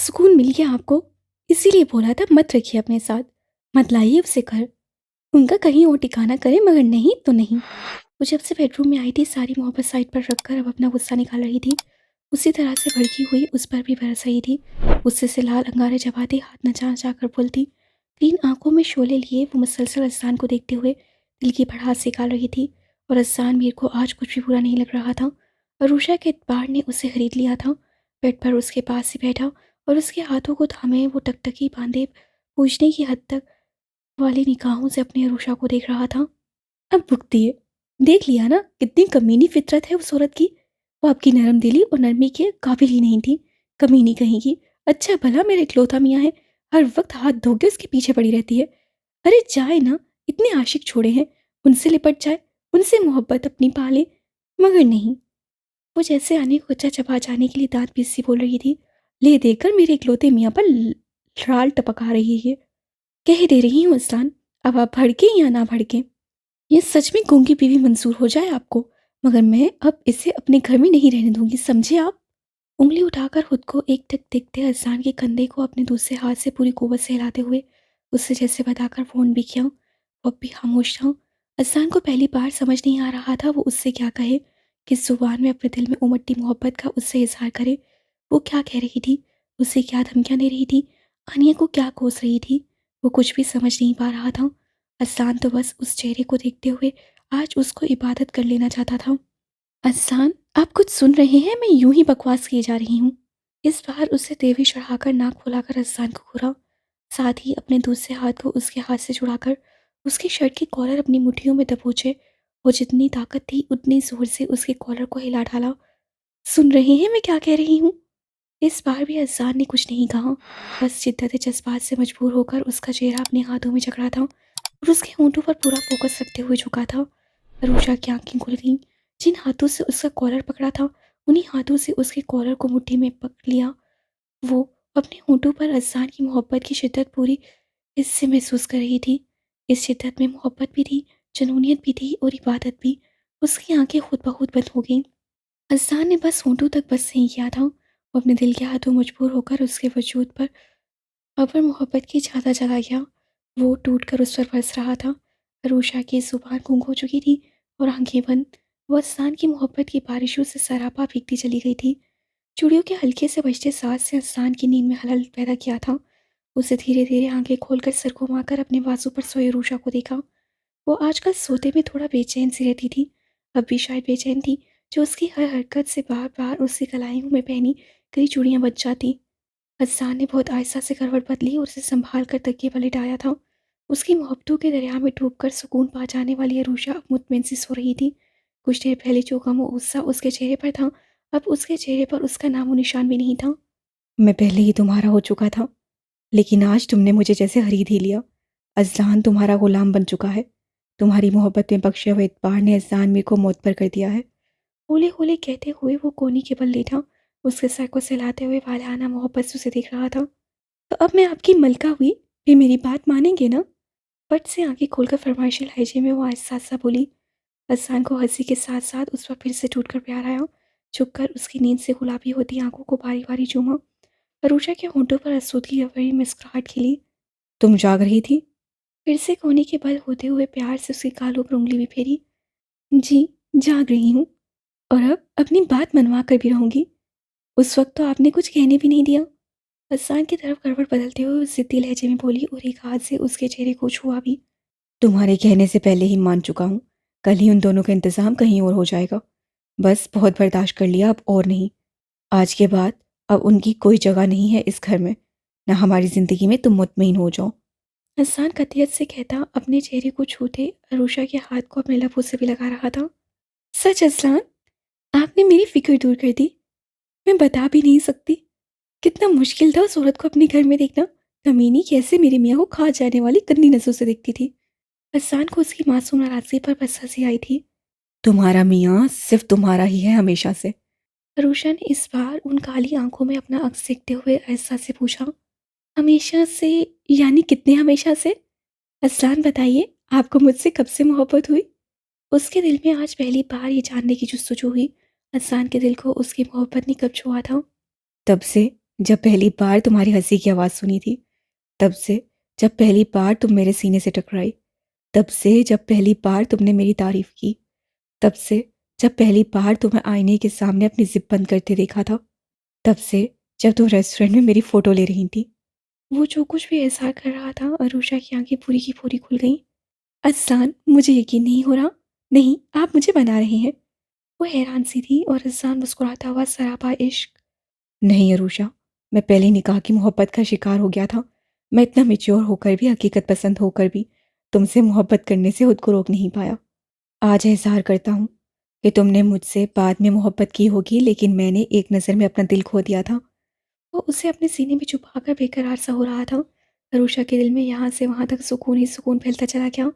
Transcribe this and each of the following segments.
सुकून मिल गया आपको, इसीलिए बोला था मत रखिए अपने साथ, मत लाइए उसे घर। उनका कहीं और ठिकाना करे, मगर नहीं तो नहीं। वो जब से बेडरूम में आई थी, सारी मोहब्बत साइड पर रखकर अब अपना गुस्सा निकाल रही थी। उसी तरह से भड़की हुई उस पर भी बरस रही थी। गुस्से से लाल अंगारे जमाती, हाथ नचा नचा कर बोलती। तीन आंखों में शोले लिए वो मुसलसल अजसान को देखते हुए दिल की भड़ास निकाल रही थी। और अजसान मीर को आज कुछ भी बुरा नहीं लग रहा था। अरूषा के इतबार ने उसे खरीद लिया था। बेड पर उसके पास ही बैठा और उसके हाथों को थामे वो टकटकी बांधे पूछने की हद तक वाली निगाहों से अपनी अरूषा को देख रहा था। अब भुगती है। देख लिया ना कितनी कमीनी फितरत है उस औरत की। वो आपकी नरम दिली और नरमी के काबिल ही नहीं थी। कमीनी कहेगी। अच्छा भला मेरे इकलौता मियाँ है, हर वक्त हाथ धो के उसके पीछे पड़ी रहती है। अरे जाए ना, इतने आशिक छोड़े हैं, उनसे लिपट जाए, उनसे मोहब्बत अपनी पाले। मगर नहीं, वो जैसे आने को कच्चा चबा जाने के लिए दांत पीस सी बोल रही थी। ले देकर मेरे इकलौते मियाँ पर लाल टपका रही है। कह दे रही हूँ अस्लान, अब आप भड़के या ना भड़के, ये सच में गूंगी बीवी मंजूर हो जाए आपको, मगर मैं अब इसे अपने घर में नहीं रहने दूंगी, समझे आप। उंगली उठाकर खुद को एक टक देखते अजान के कंधे को अपने दूसरे हाथ से पूरी कुव्वत से हिलाते हुए उससे जैसे बताकर फ़ोन भी किया। वो अब भी खामोश था। अजान को पहली बार समझ नहीं आ रहा था वो उससे क्या कहे, किस जुबान में अपने दिल में उमड़ती मोहब्बत का उससे इजहार करे। वो क्या कह रही थी, उसे क्या धमकियाँ दे रही थी, आनिया को क्या कोस रही थी। वो कुछ भी समझ नहीं पा रहा था। अजान तो बस उस चेहरे को देखते हुए आज उसको इबादत कर लेना चाहता था। अजान, आप कुछ सुन रहे हैं? मैं यूं ही बकवास किए जा रही हूँ। इस बार उसे तेवी चढ़ाकर नाक फुलाकर अजान को घूरा, साथ ही अपने दूसरे हाथ को उसके हाथ से छुड़ाकर उसकी शर्ट की कॉलर अपनी मुट्ठियों में दबोचे। वो जितनी ताकत थी उतनी जोर से उसके कॉलर को हिला डाला। सुन रहे हैं मैं क्या कह रही हूँ? इस बार भी अजान ने कुछ नहीं कहा, बस शिद्दत जज्बात से मजबूर होकर उसका चेहरा अपने हाथों में जकड़ा था और उसके होंठों पर पूरा फोकस रखते हुए झुका था। अरूषा की आंखें खुल गईं। जिन हाथों से उसका कॉलर पकड़ा था, उन्हीं हाथों से उसके कॉलर को मुट्ठी में पकड़ लिया। वो अपने होंठों पर अजान की मोहब्बत की शिद्दत पूरी इससे महसूस कर रही थी। इस शिद्दत में मोहब्बत भी थी, जनूनियत भी थी और इबादत भी। उसकी आंखें खुद ब खुद बंद हो गईं। अजान ने बस होंठों तक बस नहीं किया था, वो अपने दिल के हाथों मजबूर होकर उसके वजूद पर अबर मोहब्बत की छाता जला गया। वो टूट कर उस पर बरस रहा था। अरूषा की जुबान गूंग हो चुकी थी और आंखें बंद। वो अस्सान की मोहब्बत की बारिशों से सरापा भीगती चली गई थी। चूड़ियों के हल्के से बजते सांस से अस्सान की नींद में हलल पैदा किया था। उसे धीरे धीरे आंखें खोलकर सर घुमाकर अपने बाजू पर सोई अरूषा को देखा। वो आजकल सोते में थोड़ा बेचैन सी रहती थी। अब भी शायद बेचैन थी, जो उसकी हर हरकत से बार बार उसकी कलाइयों में पहनी कई चूड़ियां बच जाती। हसन ने बहुत आहिस्ता से करवट बदली और उसे संभाल कर तकिए पर लिटाया था। उसकी मोहब्बतों के दरिया में डूबकर सुकून पा जाने वाली अरूषा अब मुतमिन सी सो रही थी। कुछ देर पहले जो गम और गुस्सा उसके चेहरे पर था, अब उसके चेहरे पर उसका नामो निशान भी नहीं था। मैं पहले ही तुम्हारा हो चुका था, लेकिन आज तुमने मुझे जैसे खरीद ही लिया। अज़लान तुम्हारा गुलाम बन चुका है। तुम्हारी मोहब्बत में बख्शे हुए इतबार ने अज़लान मीर को मौत पर कर दिया है। होले होले कहते हुए वो कोनी के बल लेटा उसके सर को सहलाते हुए वालाना मोहब्बत से उसे देख रहा था। तो अब मैं आपकी मलका हुई, फिर मेरी बात मानेंगे ना? फट से आंखें खोलकर फरमाइशी लहजे में वो आहिस्ता सा बोली। हसन को हंसी के साथ साथ उस पर फिर से टूटकर प्यार आया। झुककर उसकी नींद से गुलाबी होती आंखों को बारी बारी चूमा। अरूषा के होंठों पर आसूदगी भरी मुस्कुराहट खिली। तुम जाग रही थी? फिर से कोने के बल होते हुए प्यार से उसके गालों पर उंगली भी फेरी। जी, जाग रही हूँ, और अब अपनी बात मनवा कर भी रहूंगी। उस वक्त तो आपने कुछ कहने भी नहीं दिया। हसन की तरफ करवट बदलते हुए उस जिद्दी लहजे में बोली और एक हाथ से उसके चेहरे को छुआ भी। तुम्हारे कहने से पहले ही मान चुका हूँ, कल ही उन दोनों का इंतजाम कहीं और हो जाएगा। बस बहुत बर्दाश्त कर लिया, अब और नहीं। आज के बाद अब उनकी कोई जगह नहीं है इस घर में, न हमारी जिंदगी में। तुम मुतमईन हो जाओ। हसन कतियत से कहता अपने चेहरे को छूते अरूषा के हाथ को अपने लबों से भी लगा रहा था। सच अजलान, आपने मेरी फिक्र दूर कर दी। मैं बता भी नहीं सकती, कितना मुश्किल था उस औरत को अपने घर में देखना। कमीनी कैसे मेरे मियाँ को खा जाने वाली गंदी नजरों से देखती थी। हसन को उसकी मासूम नाराजगी पर बस हंसी आई थी। तुम्हारा मियाँ सिर्फ तुम्हारा ही है हमेशा से। अरूषा ने इस बार उन काली आंखों में अपना अक्स देखते हुए ऐसा से पूछा। हमेशा से? यानी कितने हमेशा से? असलान बताइए, आपको मुझसे कब से मोहब्बत हुई? उसके दिल में आज पहली बार ये जानने की जुस्तजू हुई, असलान के दिल को उसकी मोहब्बत ने कब छुआ था। तब से जब पहली बार तुम्हारी हंसी की आवाज़ सुनी थी, तब से। जब पहली बार तुम मेरे सीने से टकराई, तब से। जब पहली बार तुमने मेरी तारीफ की, तब से। जब पहली बार तुम्हें आईने के सामने अपनी जिप बंद करते देखा था, तब से। जब तुम रेस्टोरेंट में मेरी फोटो ले रही थी। वो जो कुछ भी एहसास कर रहा था, अरूषा की आंखें पूरी की पूरी खुल गईं। अज़्ज़ान, मुझे यकीन नहीं हो रहा। नहीं, आप मुझे बना रहे हैं। वो हैरान सी थी और अज़्ज़ान मुस्कुराता हुआ सरापा इश्क। नहीं अरूषा, मैं पहली निकाह की मोहब्बत का शिकार हो गया था। मैं इतना मेच्योर होकर भी, हकीकत पसंद होकर भी तुमसे मोहब्बत करने से खुद को रोक नहीं पाया। आज एहसार करता हूँ कि तुमने मुझसे बाद में मोहब्बत की होगी, लेकिन मैंने एक नज़र में अपना दिल खो दिया था। वो उसे अपने सीने में छुपाकर बेकरार सा हो रहा था। अरूषा के दिल में यहाँ से वहाँ तक सुकून ही सुकून फैलता चला गया।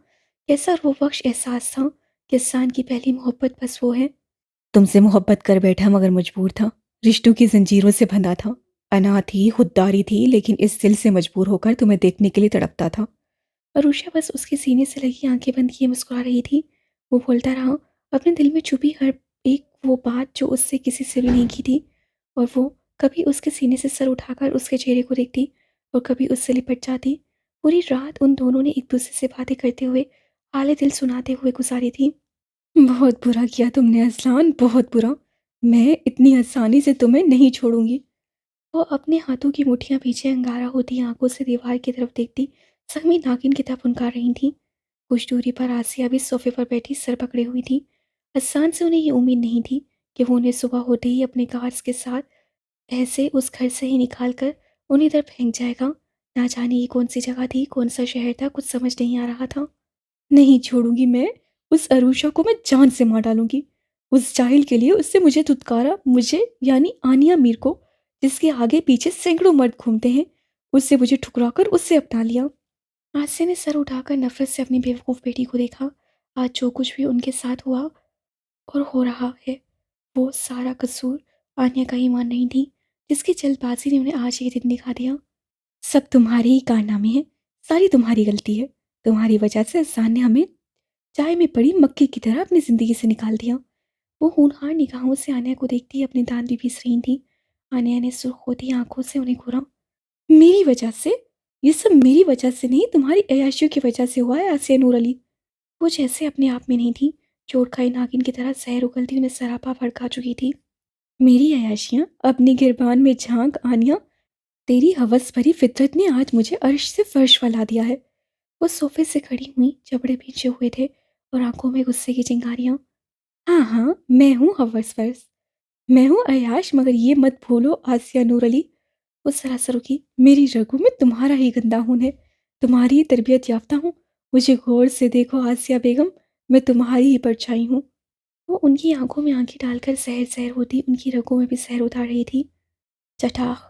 कैसा वो बख्श एहसास था कि इंसान की पहली मोहब्बत बस वो है। तुमसे मोहब्बत कर बैठा मगर मजबूर था, रिश्तों की जंजीरों से बंधा था। अना थी, खुददारी थी, लेकिन इस दिल से मजबूर होकर तुम्हें देखने के लिए तड़पता था। अरूषा बस उसके सीने से लगी आंखें बंद किए मुस्कुरा रही थी। वो बोलता रहा, अपने दिल में छुपी हर एक वो बात जो उससे किसी से भी नहीं की थी। और वो कभी उसके सीने से सर उठाकर उसके चेहरे को देखती और कभी उससे लिपट जाती। पूरी रात उन दोनों ने एक दूसरे से बातें करते हुए, हाले दिल सुनाते हुए गुजारी थी। बहुत बुरा किया तुमने अज़लान, बहुत बुरा। मैं इतनी आसानी से तुम्हें नहीं छोड़ूंगी। वो अपने हाथों की मुट्ठियां पीछे अंगारा होती आंखों से दीवार की तरफ देखती, सहमी नागिन की तरफ उनका रही थी। कुछ दूरी पर आसिया भी सोफे पर बैठी सर पकड़े हुई थी। असान से उन्हें ये उम्मीद नहीं थी कि वो उन्हें सुबह होते ही अपने कार्स के साथ ऐसे उस घर से ही निकाल कर उन्हें इधर फेंक जाएगा। ना जाने ये कौन सी जगह थी, कौन सा शहर था, कुछ समझ नहीं आ रहा था। नहीं छोड़ूंगी मैं। उस अरूषा को मैं जान से मार डालूंगी। उस जाहिल के लिए उससे मुझे धुतकारा, मुझे यानी आनिया मीर को, जिसके आगे पीछे सैकड़ों मर्द घूमते हैं, उससे मुझे ठुकराकर उससे अपना लिया। आसिया ने सर उठाकर नफरत से अपनी बेवकूफ़ बेटी को देखा। आज जो कुछ भी उनके साथ हुआ और हो रहा है, वो सारा कसूर आनिया का ईमान नहीं थी, जिसकी जल्दबाजी ने उन्हें आज ये दिन दिखा दिया। सब तुम्हारे ही कारनामे हैं, सारी तुम्हारी गलती है। तुम्हारी वजह से अहसान ने हमें चाय में पड़ी मक्खी की तरह अपनी जिंदगी से निकाल दिया। वो होनहार निगाहों से आनिया को देखती अपने दांत भी पीस रही थी। आनिया ने सुर्ख होती आंखों से उन्हें घूरा। मेरी वजह से? ये सब मेरी वजह से नहीं, तुम्हारी अय्याशियों की वजह से हुआ है आसिया नूर अली। वो जैसे अपने आप में नहीं थी, चोट खाई नागिन की तरह जहर उगलती उन्हें सरापा भड़का चुकी थी। मेरी अय्याशियाँ? अपनी गिरबान में झांक आनिया। तेरी हवस भरी फितरत ने आज मुझे अर्श से फर्श वाला दिया है। वो सोफे से खड़ी हुई, जबड़े पीछे हुए थे और आंखों में गुस्से की चिंगारियां। हाँ हाँ, मैं हूँ हवस फर्श, मैं हूँ अयाश, मगर ये मत भूलो आसिया नूर अली। वो सरासर रुकी। मेरी रगों में तुम्हारा ही गंदा खून है, तुम्हारी ही तरबियत याफ्ता हूँ। मुझे गौर से देखो आसिया बेगम, मैं तुम्हारी ही परछाई हूँ। वो उनकी आंखों में आंखें डालकर सहर सहर होती उनकी रगों में भी सहर उतार रही थी। चटाख।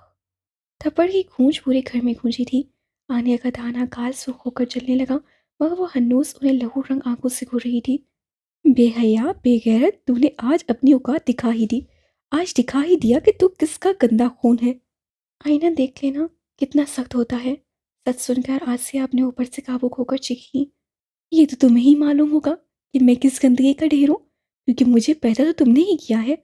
थप्पड़ की गूंज पूरे घर में गूंजी थी। आनिया का दाना गाल सुर्ख होकर जलने लगा, मगर वो हन्नूस उन्हें लहू रंग आंखों से घूर रही थी। बेहया, बेगैरत, तूने आज अपनी औकात दिखा ही दी। आज दिखा ही दिया कि तू किसका गंदा खून है। आईना देख लेना, कितना सख्त होता है। सच सुनकर आसिया अपने ऊपर से काबू खोकर चीखी। ये तो तुम्हें ही मालूम होगा कि मैं किस गंदगी का ढेर हूँ, क्योंकि मुझे पैदा तो तुमने ही किया है।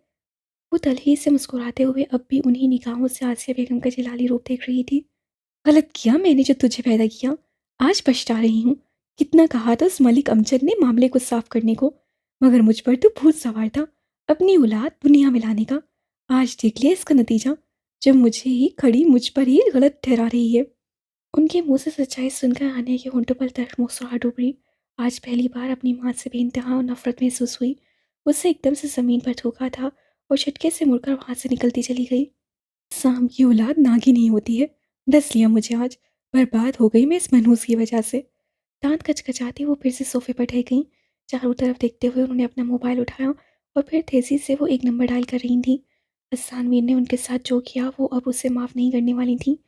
वो तलही से मुस्कुराते हुए अब भी उन्हीं निगाहों से आसिया बेगम का जलाली रूप देख रही थी। गलत किया मैंने जो तुझे पैदा किया। आज पछता रही हूँ। कितना कहा था उस मलिक अमजद ने मामले को साफ करने को, मगर मुझ पर तो भूत सवार था, अपनी औलाद दुनिया में लाने का। आज देख लिया इसका नतीजा, जब मुझे ही खड़ी मुझ पर ही गलत ठहरा रही है। उनके मुंह से सच्चाई सुनकर आने के होंठों पर तर्क मुस्कुराहट उभरी। आज पहली बार अपनी माँ से बेइंतहा नफरत महसूस हुई। उससे एकदम से जमीन पर थूका था और झटके से मुड़कर वहां से निकलती चली गई। साम की औलाद नागी नहीं होती है। डस लिया मुझे आज। बर्बाद हो गई मैं इस मनहूस की वजह से। दांत कचकचाती वो फिर से सोफे पर ढह गई। चारों तरफ देखते हुए उन्होंने अपना मोबाइल उठाया और फिर तेजी से वो एक नंबर डायल कर रही थी। असानवीर ने उनके साथ जो किया वो अब उसे माफ़ नहीं करने वाली थी।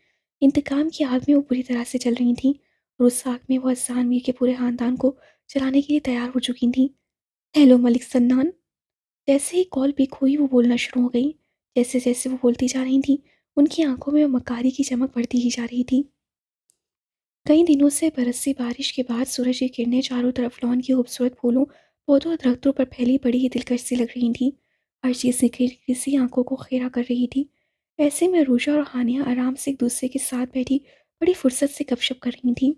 इंतकाम की आग में वो बुरी तरह से चल रही थी और उस आग में वो असानवीर के पूरे खानदान को चलाने के लिए तैयार हो चुकी थी। हेलो मलिक सन्नान। जैसे ही कॉल पिक हुई वो बोलना शुरू हो गई। जैसे जैसे वो बोलती जा रही थी, उनकी आंखों में मकारी की चमक बढ़ती ही जा रही थी। कई दिनों से बरसी बारिश के बाद सूरज की किरणें चारों तरफ लॉन की खूबसूरत फूलों, पौधों और दरख्तों पर फैली पड़ी ही दिलकश सी लग रही थी। हर चीज़ निखरी सी आंखों को खेरा कर रही थी। ऐसे में अरूषा और हानिया आराम से एक दूसरे के साथ बैठी बड़ी फुर्सत से गपशप कर रही थी।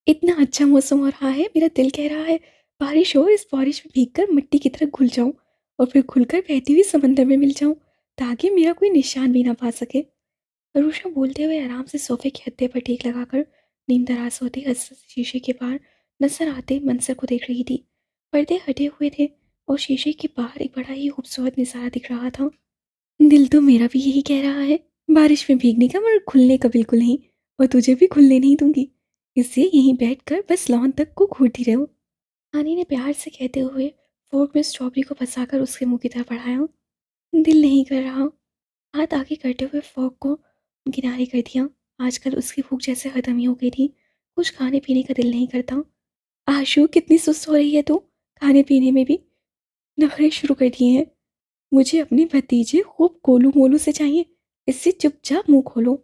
इतना अच्छा मौसम हो रहा है, मेरा दिल कह रहा है बारिश हो, इस बारिश में भीगकर मिट्टी की तरह घुल जाऊं और फिर खुलकर बहती हुई समंदर में मिल जाऊं, ताकि मेरा कोई निशान भी ना पा सके। अरूषा बोलते हुए आराम से सोफे के हत्थे पर टेक लगाकर नीम दराज होती हंस हंस शीशे के पार नजर आते मंजर को देख रही थी। पर्दे हटे हुए थे और शीशे के बाहर एक बड़ा ही खूबसूरत नजारा दिख रहा था। दिल तो मेरा भी यही कह रहा है, बारिश में भीगने का मगर खुलने का बिल्कुल नहीं, और तुझे भी खुलने नहीं दूंगी, इसलिए यहीं बैठकर बस लॉन तक को घूरती रहो। हानी ने प्यार से कहते हुए फोर्क में स्ट्रॉबेरी को फंसाकर उसके मुंह की तरफ बढ़ाया। दिल नहीं कर रहा, हाथ आगे करते हुए फोर्क को किनारे कर दिया। आजकल उसकी भूख जैसे खत्म ही हो गई थी, कुछ खाने पीने का दिल नहीं करता। आशु, कितनी सुस्त हो रही है तू, खाने पीने में भी नखरे शुरू कर दिए हैं। मुझे अपने भतीजे खूब गोलू मोलू से चाहिए, इससे चुपचाप मुंह खोलो।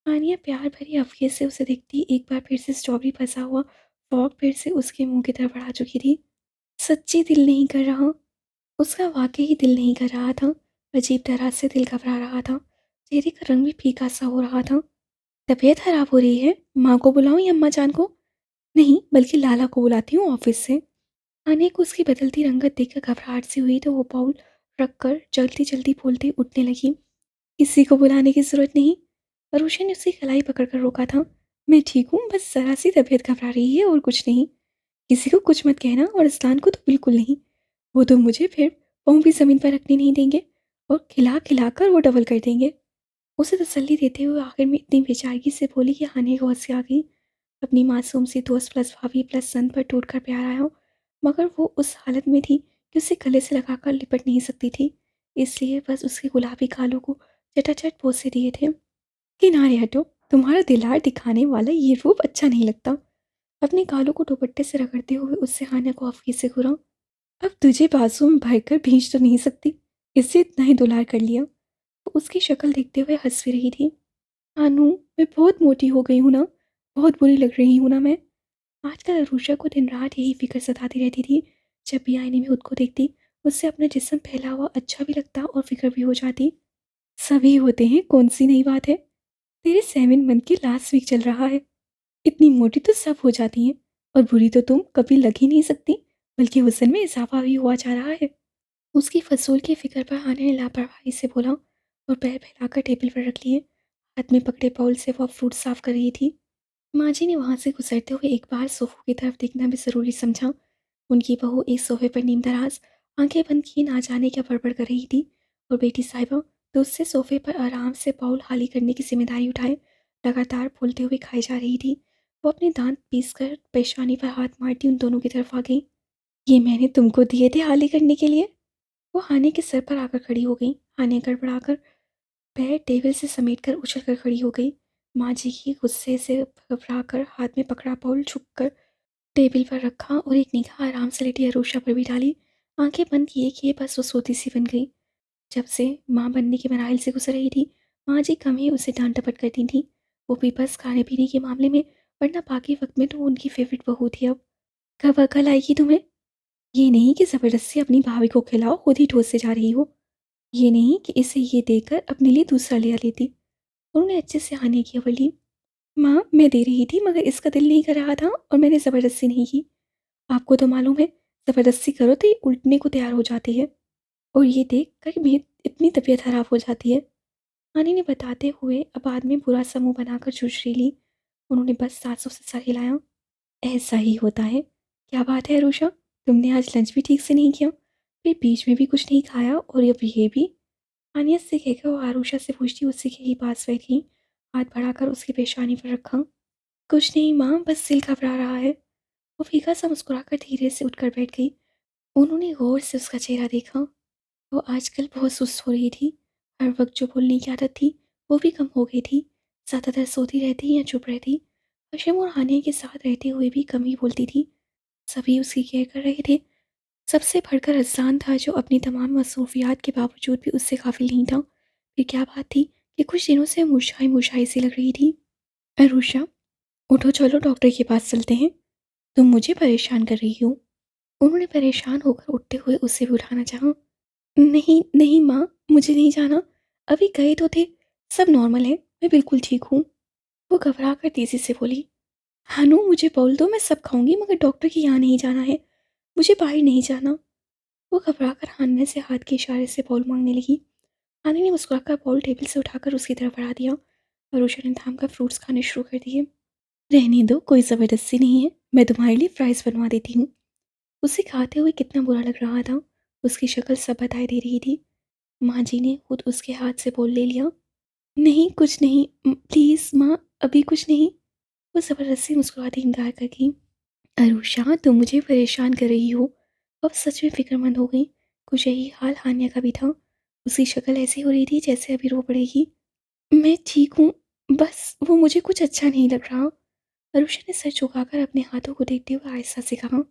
आनिया प्यार भरी अफियत से उसे देखती एक बार फिर से स्ट्रॉबेरी फंसा हुआ फॉग फिर से उसके मुंह की तरफ बढ़ा चुकी थी। सच्ची दिल नहीं कर रहा, उसका वाकई दिल नहीं कर रहा था। अजीब तरह से दिल घबरा रहा था, चेहरे का रंग भी फीका सा हो रहा था। तबीयत खराब हो रही है, माँ को बुलाऊं या अम्मा जान को? नहीं, बल्कि लाला को बुलाती हूँ ऑफिस से। आने को उसकी बदलती रंगत देखकर घबराहट सी हुई तो वो बाउल रखकर जल्दी जल्दी बोलते उठने लगी। किसी को बुलाने की जरूरत नहीं। अरुषा ने उसकी कलाई पकड़कर रोका था। मैं ठीक हूँ, बस जरा सी तबीयत घबरा रही है और कुछ नहीं। किसी को कुछ मत कहना, और इस्लान को तो बिल्कुल नहीं। वो तो मुझे फिर पाँव भी जमीन पर रखने नहीं देंगे और खिला खिला कर वो डबल कर देंगे। उसे तसल्ली देते हुए आखिर में इतनी बेचारगी से बोली कि हानि को हंसी आ गई। अपनी मासूम सी दोस्त प्लस भाभी प्लस सन पर टूट कर प्यार आया, मगर वो उस हालत में थी कि उसे गले से लगाकर लिपट नहीं सकती थी, इसलिए बस उसके गुलाबी गालों को चटाचट बोसे दिए थे। किनारे हटो, तुम्हारा दिलार दिखाने वाला ये रूप अच्छा नहीं लगता। अपने गालों को दुपट्टे से रगड़ते हुए उससे हानिया को अफीस से घूरा। अब तुझे बाजू में भरकर भींच तो नहीं सकती, इससे इतना ही दुलार कर लिया। वो उसकी शक्ल देखते हुए हंस भी रही थी। अनु, मैं बहुत मोटी हो गई हूँ ना, बहुत बुरी लग रही हूँ ना मैं। आजकल अरूषा को दिन रात यही फिक्र सताती रहती थी। जब भी आईने में खुद को देखती, उससे अपना जिस्म फैला हुआ अच्छा भी लगता और फिक्र भी हो जाती। सभी होते हैं, कौन सी नई बात है। तेरे 7 मंथ के लास्ट वीक चल रहा है, इतनी मोटी तो सब हो जाती हैं, और बुरी तो तुम कभी लग ही नहीं सकती, बल्कि वजन में इजाफा भी हुआ जा रहा है। उसकी फसूल की फिक्र पर आने ने लापरवाही से बोला और पैर फैलाकर टेबल पर रख लिए। हाथ में पकड़े बाउल से वह फ्रूट साफ कर रही थी। माँ जी ने वहाँ से गुजरते हुए एक बार सोफों की तरफ देखना भी ज़रूरी समझा। उनकी बहू एक सोफे पर नीमदराज आंखें बंद किए ना जाने क्या बड़बड़ कर रही थी, और बेटी साहिबा दूसरे सोफे पर आराम से बाउल खाली करने की जिम्मेदारी उठाए लगातार बोलते हुए खाई जा रही थी। वो अपने दांत पीस कर पेशानी पर हाथ मारती उन दोनों की तरफ आ गई। ये मैंने तुमको दिए थे हाली करने के लिए। वो हाने के सर पर आकर खड़ी हो गई। हाने गड़बड़ाकर पैर टेबल से समेटकर उछलकर खड़ी हो गई। माँ जी की गुस्से से घबराकर हाथ में पकड़ा बाउल झुककर टेबल पर रखा और एक निगाह आराम से लेटी अरूषा पर भी डाली। आंखें बंद किए बस वो सोती सी बन गई। जब से माँ बनने के मराइल से गुजर रही थी, माँ जी कम ही उसे डांट डपट करती थी। वो भी बस खाने पीने के मामले में, वरना बाकी वक्त में तो वो उनकी फेवरेट बहू थी। अब कब अकल आएगी तुम्हें? ये नहीं कि ज़बरदस्ती अपनी भाभी को खिलाओ, खुद ही ठोस से जा रही हो। ये नहीं कि इसे ये देकर अपने लिए दूसरा ले लेती। उन्होंने अच्छे से आने की खबर ली। माँ, मैं दे रही थी मगर इसका दिल नहीं कर रहा था और मैंने ज़बरदस्ती नहीं की। आपको तो मालूम है, ज़बरदस्ती करो तो ये उल्टने को तैयार हो जाती है, और ये देख कर मेरी इतनी तबीयत खराब हो जाती है। नानी ने बताते हुए अब बाद में बुरा सा मुँह बनाकर चुचरी ली। उन्होंने बस सासों से सर हिलाया। ऐसा ही होता है। क्या बात है अरुषा, तुमने आज लंच भी ठीक से नहीं किया, फिर बीच में भी कुछ नहीं खाया, और अब ये भी। आनिया से कहकर वो आरुषा से पूछती उससे यही पास बैठी, हाथ बढ़ाकर उसकी पेशानी पर रखा। कुछ नहीं माँ, बस सिल घबरा रहा है। वो फीका सा मुस्कुराकर धीरे से उठकर बैठ गई। उन्होंने गौर से उसका चेहरा देखा। वो आजकल बहुत सुस्त हो रही थी। हर वक्त जो बोलने की आदत थी वो भी कम हो गई थी। ज़्यादातर सोती रहती या चुप रहती। हशम और हानिया के साथ रहते हुए भी कम ही बोलती थी। सभी उसकी केयर कर रहे थे। सबसे बढ़कर अज़लान था, जो अपनी तमाम मसरूफियात के बावजूद भी उससे काफ़िल नहीं था। फिर क्या बात थी कि कुछ दिनों से मुरझाई मुरझाई सी लग रही थी। अरुषा, उठो, चलो डॉक्टर के पास चलते हैं, तुम मुझे परेशान कर रही हो। उन्होंने परेशान होकर उठते हुए उसे भी उठाना चाहा। नहीं नहीं माँ, मुझे नहीं जाना, अभी गए तो थे, सब नॉर्मल है, मैं बिल्कुल ठीक हूँ। वो घबरा कर तेज़ी से बोली। हानू, मुझे बोल दो, मैं सब खाऊंगी, मगर डॉक्टर के यहाँ नहीं जाना है। मुझे बाहर नहीं जाना। वो घबरा कर हान्ने से हाथ के इशारे से बाउल मांगने लगी। हानि ने मुस्कुराकर बाउल टेबल से उठाकर उसकी तरफ बढ़ा दिया और उषा ने थाम कर फ्रूट्स खाने शुरू कर दिए। रहने दो, कोई ज़बरदस्ती नहीं है, मैं तुम्हारे लिए फ्राइज़ बनवा देती हूँ। उसे खाते हुए कितना बुरा लग रहा था। उसकी शक्ल सब बताई दे रही थी। माँ जी ने खुद उसके हाथ से बोल ले लिया। नहीं, कुछ नहीं, प्लीज़ माँ, अभी कुछ नहीं। वो ज़बरदस्ती मुस्कुराती इनकार कर गई। अरुषा, तुम मुझे परेशान कर रही हो। अब सच में फ़िक्रमंद हो गई। कुछ यही हाल हान्या का भी था। उसकी शक्ल ऐसी हो रही थी जैसे अभी रो पड़ेगी। मैं ठीक हूँ, बस वो मुझे कुछ अच्छा नहीं लग रहा। अरुषा ने सर झुकाकर अपने हाथों को देखते हुए आहिस्ता से कहा।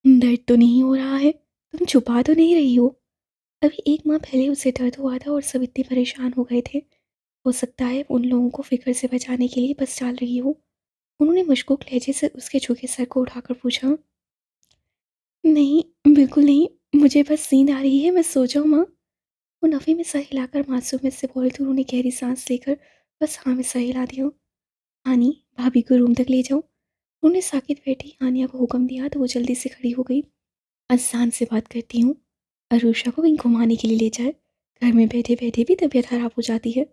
दर्द तो नहीं हो रहा है? तुम छुपा तो नहीं रही हो? अभी एक माह पहले उसे दर्द हुआ था और सब इतने परेशान हो गए थे। हो सकता है उन लोगों को फ़िक्र से बचाने के लिए बस टाल रही हो। उन्होंने मशकूक लहजे से उसके झुके सर को उठाकर पूछा। नहीं, बिल्कुल नहीं, मुझे बस नींद आ रही है, मैं सो जाऊँ माँ? वो नफ़े में सर हिलाकर मासूमियत से बोले तो उन्होंने गहरी सांस लेकर बस हाँ में सर हिला दिया। हानी, भाभी को रूम तक ले जाओ। उन्होंने साकित बैठी हानिया को हुक्म दिया तो वो जल्दी से खड़ी हो गई। अजान से बात करती हूँ, अरुषा को कहीं घुमाने के लिए ले जाए। घर में बैठे बैठे भी तबीयत खराब हो जाती है।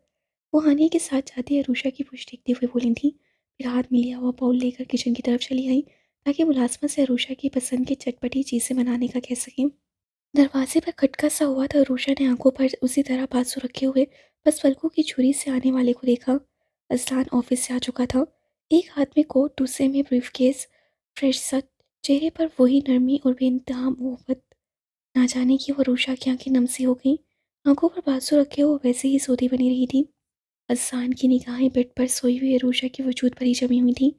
वो हानिया के साथ जाती अरुषा की पुछ देखते हुए बोली थी। फिर हाथ में लिया हुआ बाउल लेकर किचन की तरफ चली आई ताकि मुलाजमत से अरुषा की पसंद की चटपटी चीज़ें बनाने का कह सकें। दरवाजे पर खटका सा हुआ तो अरुषा ने आंखों पर उसी तरह बाजू रखे हुए बस पलकों की छुरी से आने वाले को देखा। असलान ऑफिस से आ चुका था। एक हाथ में कोट, दूसरे में ब्रीफकेस, फ्रेश सा, चेहरे पर वही नरमी और बेइंतहा मोहब्बत। ना जाने कि वो अरुषा की आंखें नम सी हो गईं। आंखों पर बाजू रखे वो वैसे ही सोती बनी रही थी। असान की निगाहें बेड पर सोई हुई अरुषा के वजूद पर ही जमी हुई थी।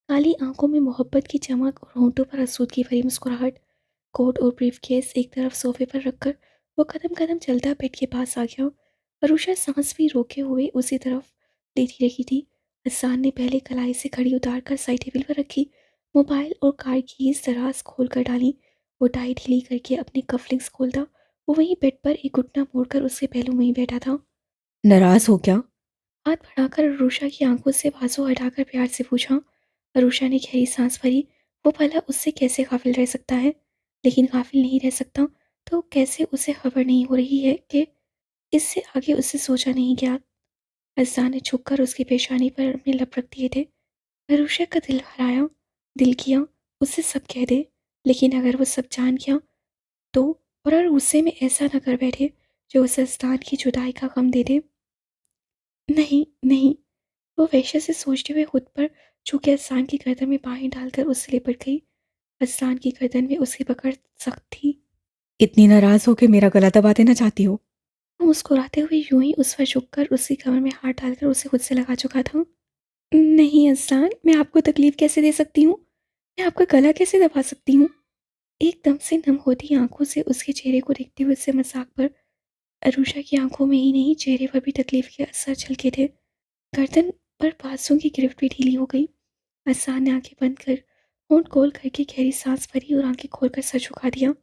काली आंखों में मोहब्बत की चमक और होंठों पर आसूदगी भरी मुस्कुराहट। कोट और ब्रीफकेस एक तरफ सोफे पर रखकर वो कदम कदम चलता बेड के पास आ गया। अरुषा सांस भी रोके हुए उसी तरफ लेटी रही थी। हसान ने पहले कलाई से घड़ी उतार कर साइड टेबल पर रखी। मोबाइल और कार की दराज खोल कर डाली। वो टाई ढीली करके अपने कफलिंग्स खोलता। वो वहीं बेड पर एक घुटना मोड़कर उसके पहलू में ही बैठा था। नाराज हो क्या? हाथ बढ़ाकर अरुषा की आंखों से बाजू हटाकर प्यार से पूछा। अरुषा ने गहरी सांस भरी। वो भला उससे कैसे गाफिल रह सकता है? लेकिन गाफिल नहीं रह सकता तो कैसे उसे खबर नहीं हो रही है कि इससे आगे उससे सोचा नहीं गया। अज़ान ने झुककर उसकी पेशानी पर अपने लब रख दिए थे। अरुषा का दिल हराया। दिल किया उससे सब कह दे, लेकिन अगर वो सब जान गया तो, और अगर गुस्से में ऐसा न कर बैठे जो उसे अज़ान की जुदाई का गम दे दे। नहीं, नहीं, वो वैश्य से सोचते हुए खुद पर झुके अज़ान की गर्दन में बाहें डालकर उससे लिपट गई। अज़ान की गर्दन में उसकी पकड़ सख्त थी। इतनी नाराज़ हो के मेरा गला दबा देना चाहती हो? वो मुस्कुराते हुए यूं ही उस पर झुककर उसकी कमर में हाथ डालकर उसे खुद से लगा चुका था। नहीं अज़ान, मैं आपको तकलीफ़ कैसे दे सकती हूँ? मैं आपका गला कैसे दबा सकती हूँ? एकदम से नम होती आँखों से उसके चेहरे को देखते हुए उससे मज़ाक पर अरुषा की आँखों में ही नहीं चेहरे पर भी तकलीफ़ के असर झलके थे। गर्दन पर बांसों की गिरफ्त भी ढीली हो गई। अज़ान ने आँखें बंद कर होंठ खोल करके गहरी सांस भरी और आँखें खोलकर सर झुका दिया।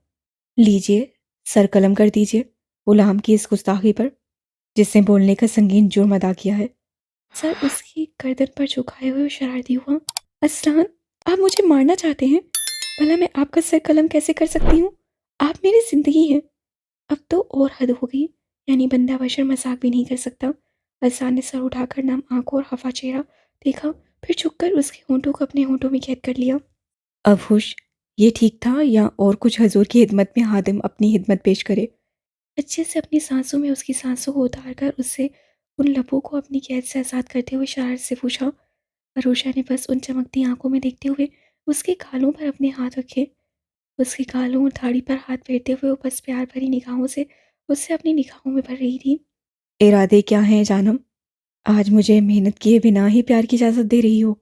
लीजिए, सर कलम कर दीजिए गुलाम की इस गुस्ताखी पर, जिसने बोलने का संगीन जुर्म अदा किया है। सर उसकी गर्दन पर झुकाए हुए शरारती हुआ। असलान, आप मुझे मारना चाहते हैं? भला मैं आपका सर कलम कैसे कर सकती हूँ? आप मेरी ज़िंदगी हैं। अब तो और हद हो गई। यानी बंदा बशर मजाक भी नहीं कर सकता। असान ने सर उठाकर नम आंखों और हवा चेहरा देखा, फिर झुककर उसके होंठों को अपने होंठों में कैद कर लिया। अब हुश, ये ठीक था या और कुछ हजूर की हिदमत में हादिम अपनी हिदमत पेश करे? अच्छे से अपनी सांसों में उसकी सांसों को उतार कर उससे उन लबों को अपनी कैद से आज़ाद करते हुए शरारत से पूछा। अरोशा ने बस उन चमकती आंखों में देखते हुए उसके गालों पर अपने हाथ रखे। उसके गालों और दाढ़ी पर हाथ फेरते हुए वो बस प्यार भरी निगाहों से उससे अपनी निगाहों में भर रही थी। इरादे क्या हैं जानम? आज मुझे मेहनत किए बिना ही प्यार की इजाज़त दे रही हो?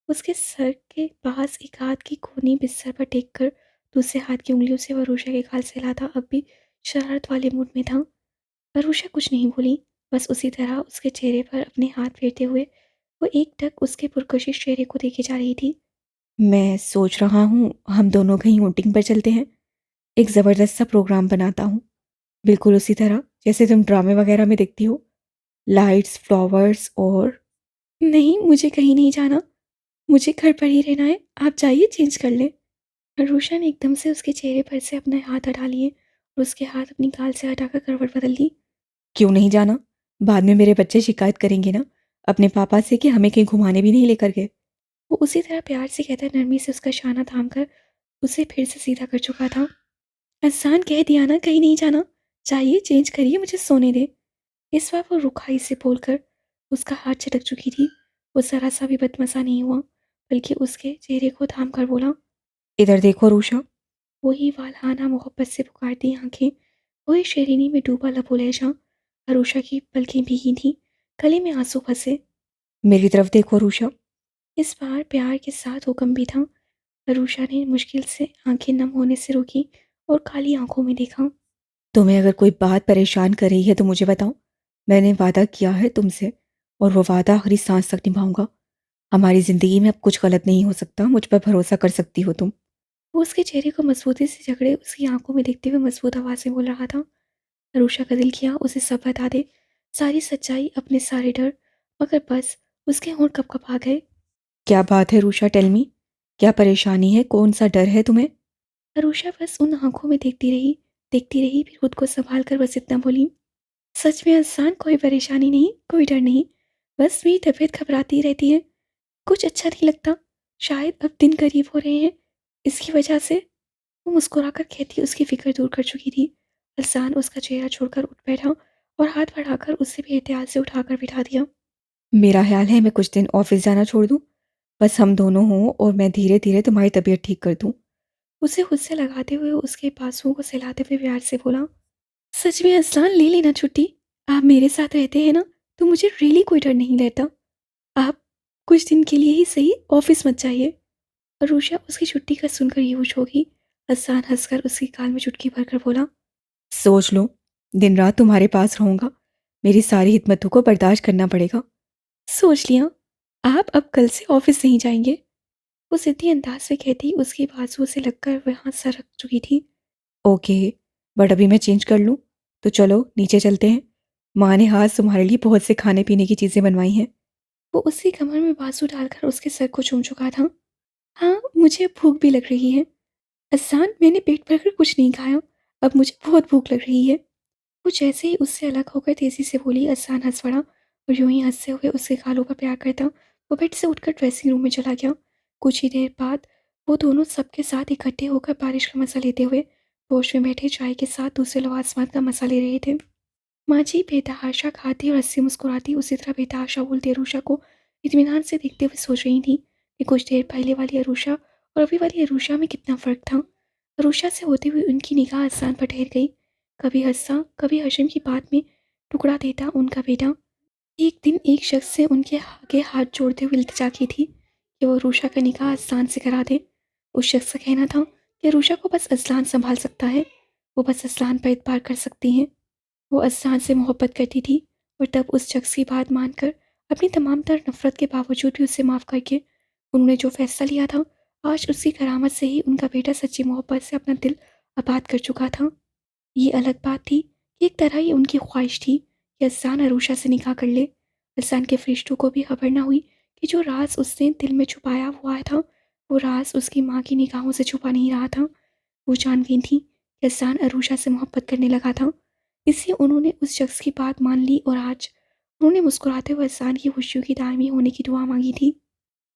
उसके सर के पास एक हाथ की कोहनी बिस्तर पर टेक कर दूसरे हाथ की उंगलियों से वह अरुषा के गाल सहलाता अब भी शरारत वाले मूड में था। अरुषा कुछ नहीं बोली, बस उसी तरह उसके चेहरे पर अपने हाथ फेरते हुए वो एकटक उसके पुरकशिश चेहरे को देखे जा रही थी। मैं सोच रहा हूँ हम दोनों कहीं outing पर चलते हैं। एक ज़बरदस्त सा प्रोग्राम बनाता हूँ, बिल्कुल उसी तरह जैसे तुम ड्रामे वगैरह में देखती हो। लाइट्स, फ्लावर्स और नहीं, मुझे कहीं नहीं जाना। मुझे घर पर ही रहना है। आप जाइए, चेंज कर लें। अरुषा ने एकदम से उसके चेहरे पर से अपने हाथ हटा लिए और उसके हाथ अपनी गाल से हटाकर करवट बदल ली। क्यों नहीं जाना? बाद में मेरे बच्चे शिकायत करेंगे ना अपने पापा से कि हमें कहीं घुमाने भी नहीं लेकर गए। वो उसी तरह प्यार से कहकर नरमी से उसका शाना थाम कर उसे फिर से सीधा कर चुका था। अहसान, कह दिया ना कहीं नहीं जाना। चाहिए, चेंज करिए, मुझे सोने दे। इस बार वो रुखाई से बोलकर उसका हाथ झटक चुकी थी। वो जरा सा भी बदमजा नहीं हुआ, बल्कि उसके चेहरे को थाम कर बोला, इधर देखो रूशा। वही वालहाना मोहब्बत से पुकारती आंखें, वही शेरीनी में डूबा लबो लहजा। अरूषा की पलकें भीगी थीं, गले में आंसू फंसे। मेरी तरफ देखो रूशा। इस बार प्यार के साथ हुक्म भी था। अरूषा ने मुश्किल से आंखें नम होने से रोकी और काली आंखों में देखा। तुम्हें अगर कोई बात परेशान कर रही है तो मुझे बताओ। मैंने वादा किया है तुमसे और वो वादा आखिरी सांस तक निभाऊंगा। हमारी जिंदगी में अब कुछ गलत नहीं हो सकता, मुझ पर भरोसा कर सकती हो तुम। वो उसके चेहरे को मजबूती से जकड़े उसकी आंखों में देखते हुए मजबूत आवाज से बोल रहा था। अरूषा का दिल किया उसे सब बता दे, सारी सच्चाई, अपने सारे डर, मगर बस उसके होंठ कप आ गए। क्या बात है रूषा, टेल मी। क्या परेशानी है? कौन सा डर है तुम्हें? अरूषा बस उन आंखों में देखती रही, फिर खुद को संभाल कर बस इतना बोली, सच में इंसान, कोई परेशानी नहीं, कोई डर नहीं। बस मेरी तबीयत घबराती रहती है, कुछ अच्छा नहीं लगता। शायद अब दिन करीब हो रहे हैं, इसकी वजह से। वो मुस्कुराकर कहती उसकी फिक्र दूर कर चुकी थी। अहसान उसका चेहरा छोड़कर उठ बैठा और हाथ बढ़ाकर उसे भी एहतियात से उठाकर बिठा दिया। मेरा ख्याल है मैं कुछ दिन ऑफिस जाना छोड़ दूं। बस हम दोनों हों और मैं धीरे धीरे तुम्हारी तबीयत ठीक कर दूं। उसे खुद से लगाते हुए उसके बाजुओं को सहलाते हुए प्यार से बोला, सच में अहसान, ले लेना छुट्टी। आप मेरे साथ रहते हैं ना, तो मुझे रियली कोई डर नहीं रहता। आप कुछ दिन के लिए ही सही ऑफिस मत जाइए। अरूषा उसकी छुट्टी का सुनकर बेहोश हो गई। अहसान हंसकर उसके गाल में चुटकी भरकर बोला, सोच लो, दिन रात तुम्हारे पास रहूंगा। मेरी सारी हिम्मतों को बर्दाश्त करना पड़ेगा। सोच लिया, आप अब कल से ऑफिस नहीं जाएंगे। वो सिद्धि अंदाज से कहती उसकी बाजुओं से लगकर वहां सरक चुकी थी। ओके, बट अभी मैं चेंज कर लूँ? तो चलो नीचे चलते हैं। माँ ने आज तुम्हारे लिए बहुत से खाने पीने की चीज़ें बनवाई हैं। वो उसकी कमर में बाजू डालकर उसके सर को चूम चुका था। हाँ, मुझे भूख भी लग रही है। अहसान, मैंने पेट भरकर कुछ नहीं खाया, अब मुझे बहुत भूख लग रही है। वो जैसे ही उससे अलग होकर तेजी से बोली, अहसान हंस पड़ा और यूं ही हंसते हुए उसके गालों पर प्यार करता वो बेड से उठकर ड्रेसिंग रूम में चला गया। कुछ ही देर बाद वो दोनों सबके साथ इकट्ठे होकर बारिश का मजा लेते हुए पोश में बैठे चाय के साथ दूसरे लवाजमात का मजा ले रहे थे। माँ जी बेतहाशा खाती और हंसी मुस्कुराती उसी तरह बेतहाशा बोलती अरूषा को इत्मीनान से देखते हुए सोच रही थी कि कुछ देर पहले वाली अरूषा और अभी वाली अरूषा में कितना फ़र्क था। अरूषा से होते हुए उनकी निगाह अहसान पर ठहर गई। कभी हंसा, कभी हशम की बात में टुकड़ा देता उनका बेटा। एक दिन एक शख्स से उनके आगे हाथ जोड़ते हुए इल्तिजा की थी कि वो अरूषा का निकाह अजलान से करा दे। उस शख्स का कहना था कि अरूषा को बस अजलान संभाल सकता है, वो बस अजलान पर एतबार कर सकती हैं। वो अजलान से मोहब्बत करती थी और तब उस शख्स की बात मानकर अपनी तमाम तर नफरत के बावजूद भी उसे माफ़ करके उन्होंने जो फैसला लिया था, आज उसकी करामत से ही उनका बेटा सच्ची मोहब्बत से अपना दिल आबाद कर चुका था। ये अलग बात थी कि एक तरह ही उनकी ख्वाहिश थी कि अहसान अरूषा से निकाह कर ले। अहसान के फरिश्तों को भी खबर ना हुई कि जो राज उसने दिल में छुपाया हुआ था, वो राज उसकी माँ की निगाहों से छुपा नहीं रहा था। वो जान गई थी कि अहसान अरूषा से मोहब्बत करने लगा था, इसलिए उन्होंने उस शख्स की बात मान ली और आज उन्होंने मुस्कुराते हुए अहसान की खुशियों की दायमी होने की दुआ मांगी थी।